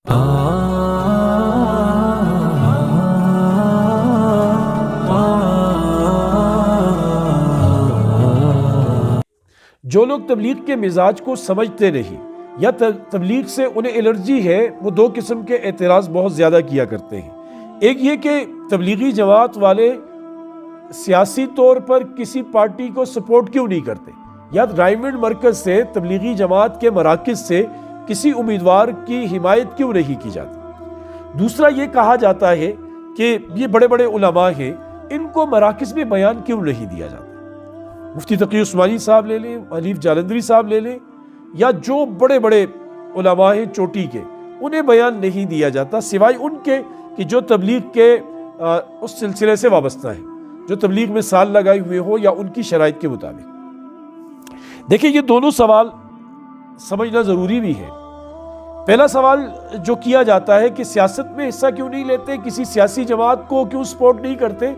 جو لوگ تبلیغ کے مزاج کو سمجھتے نہیں یا تبلیغ سے انہیں الرجی ہے، وہ دو قسم کے اعتراض بہت زیادہ کیا کرتے ہیں۔ ایک یہ کہ تبلیغی جماعت والے سیاسی طور پر کسی پارٹی کو سپورٹ کیوں نہیں کرتے، یا ڈائمنڈ مرکز سے تبلیغی جماعت کے مراکز سے کسی امیدوار کی حمایت کیوں نہیں کی جاتی۔ دوسرا یہ کہا جاتا ہے کہ یہ بڑے بڑے علماء ہیں، ان کو مراکز میں بیان کیوں نہیں دیا جاتا۔ مفتی تقی عثمانی صاحب لے لیں، حنیف جالندری صاحب لے لیں، یا جو بڑے بڑے علماء ہیں چوٹی کے، انہیں بیان نہیں دیا جاتا سوائے ان کے کہ جو تبلیغ کے اس سلسلے سے وابستہ ہیں، جو تبلیغ میں سال لگائے ہوئے ہو یا ان کی شرائط کے مطابق۔ دیکھیں، یہ دونوں سوال سمجھنا ضروری بھی ہے۔ پہلا سوال جو کیا جاتا ہے کہ سیاست میں حصہ کیوں نہیں لیتے، کسی سیاسی جماعت کو کیوں سپورٹ نہیں کرتے۔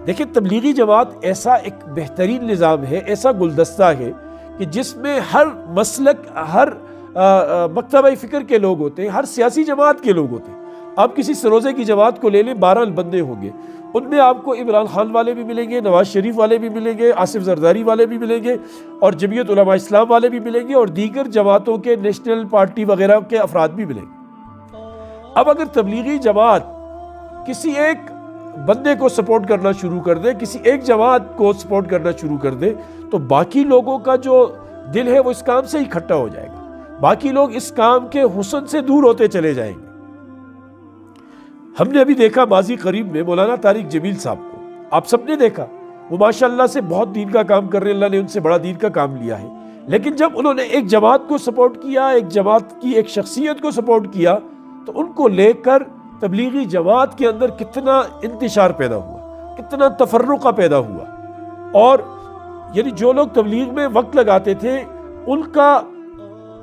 دیکھیں، تبلیغی جماعت ایسا ایک بہترین نظام ہے، ایسا گلدستہ ہے کہ جس میں ہر مسلک، ہر مکتبہ فکر کے لوگ ہوتے ہیں، ہر سیاسی جماعت کے لوگ ہوتے ہیں۔ آپ کسی سروزے کی جماعت کو لے لیں، 12 بندے ہوں گے، ان میں آپ کو عمران خان والے بھی ملیں گے، نواز شریف والے بھی ملیں گے، آصف زرداری والے بھی ملیں گے، اور جمعیت علماء اسلام والے بھی ملیں گے، اور دیگر جماعتوں کے نیشنل پارٹی وغیرہ کے افراد بھی ملیں گے۔ اب اگر تبلیغی جماعت کسی ایک بندے کو سپورٹ کرنا شروع کر دے، کسی ایک جماعت کو سپورٹ کرنا شروع کر دے، تو باقی لوگوں کا جو دل ہے وہ اس کام سے ہی کھٹا ہو جائے گا، باقی لوگ اس کام کے حسن سے دور ہوتے چلے جائیں گے۔ ہم نے ابھی دیکھا ماضی قریب میں مولانا طارق جمیل صاحب کو، آپ سب نے دیکھا، وہ ماشاءاللہ سے بہت دین کا کام کر رہے ہیں، اللہ نے ان سے بڑا دین کا کام لیا ہے، لیکن جب انہوں نے ایک جماعت کو سپورٹ کیا، ایک جماعت کی ایک شخصیت کو سپورٹ کیا، تو ان کو لے کر تبلیغی جماعت کے اندر کتنا انتشار پیدا ہوا، کتنا تفرقہ پیدا ہوا، اور یعنی جو لوگ تبلیغ میں وقت لگاتے تھے ان کا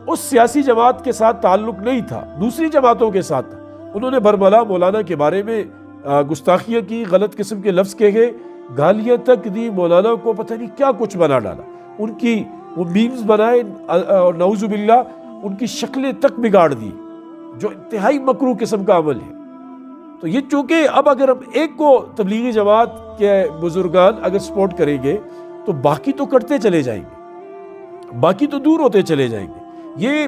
اس سیاسی جماعت کے ساتھ تعلق نہیں تھا، دوسری جماعتوں کے ساتھ تھا۔ انہوں نے برملا مولانا کے بارے میں گستاخیاں کی، غلط قسم کے لفظ کہے، گالیاں تک دی، مولانا کو پتہ نہیں کیا کچھ بنا ڈالا، ان کی وہ میمز بنائے، اور نعوذ باللہ ان کی شکلیں تک بگاڑ دی، جو انتہائی مکروہ قسم کا عمل ہے۔ تو یہ چونکہ اب اگر ہم ایک کو تبلیغی جماعت کے بزرگان اگر سپورٹ کریں گے تو باقی تو کٹتے چلے جائیں گے، باقی تو دور ہوتے چلے جائیں گے۔ یہ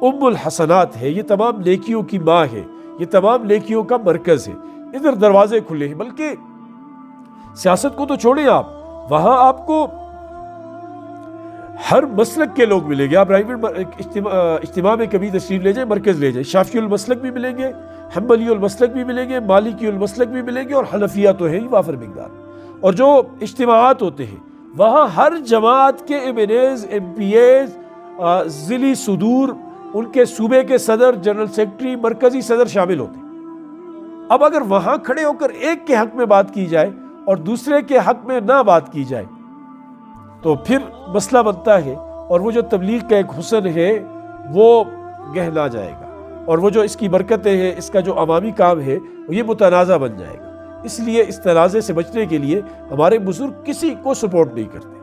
ام الحسنات ہے، یہ تمام نیکیوں کی ماں ہے، یہ تمام نیکیوں کا مرکز ہے، ادھر دروازے کھلے ہیں۔ بلکہ سیاست کو تو چھوڑیں آپ، وہاں آپ کو ہر مسلک کے لوگ ملیں گے۔ آپ اجتماع میں کبھی تشریف لے جائیں، مرکز لے جائیں، شافعی المسلک بھی ملیں گے، حنبلی المسلک بھی ملیں گے، مالکی المسلک بھی ملیں گے، اور حنفیہ تو ہے ہی وافر مقدار۔ اور جو اجتماعات ہوتے ہیں وہاں ہر جماعت کے M N As, M P As, ضلعی صدور، ان کے صوبے کے صدر، جنرل سیکرٹری، مرکزی صدر شامل ہوتے ہیں۔ اب اگر وہاں کھڑے ہو کر ایک کے حق میں بات کی جائے اور دوسرے کے حق میں نہ بات کی جائے تو پھر مسئلہ بنتا ہے، اور وہ جو تبلیغ کا ایک حسن ہے وہ گہنا جائے گا، اور وہ جو اس کی برکتیں ہیں، اس کا جو عوامی کام ہے یہ متنازع بن جائے گا۔ اس لیے اس تنازع سے بچنے کے لیے ہمارے بزرگ کسی کو سپورٹ نہیں کرتے،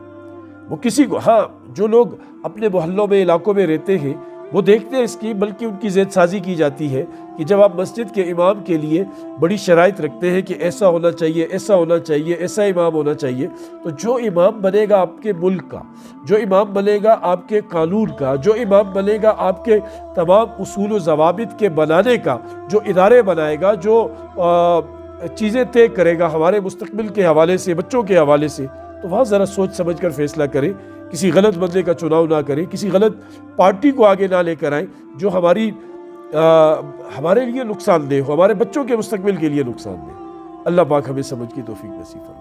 وہ کسی کو، ہاں جو لوگ اپنے محلوں میں، علاقوں میں رہتے ہیں وہ دیکھتے ہیں اس کی، بلکہ ان کی ذہن سازی کی جاتی ہے کہ جب آپ مسجد کے امام کے لیے بڑی شرائط رکھتے ہیں کہ ایسا ہونا چاہیے، ایسا ہونا چاہیے، ایسا امام ہونا چاہیے، تو جو امام بنے گا آپ کے ملک کا، جو امام بنے گا آپ کے قانون کا، جو امام بنے گا آپ کے تمام اصول و ضوابط کے بنانے کا، جو ادارے بنائے گا، جو چیزیں طے کرے گا ہمارے مستقبل کے حوالے سے، بچوں کے حوالے سے، تو وہاں ذرا سوچ سمجھ کر فیصلہ کریں، کسی غلط بندے کا چناؤ نہ کریں، کسی غلط پارٹی کو آگے نہ لے کر آئیں جو ہمارے لیے نقصان دہ ہو، ہمارے بچوں کے مستقبل کے لیے نقصان دہ۔ اللہ پاک ہمیں سمجھ کی توفیق نصیب فرمائے۔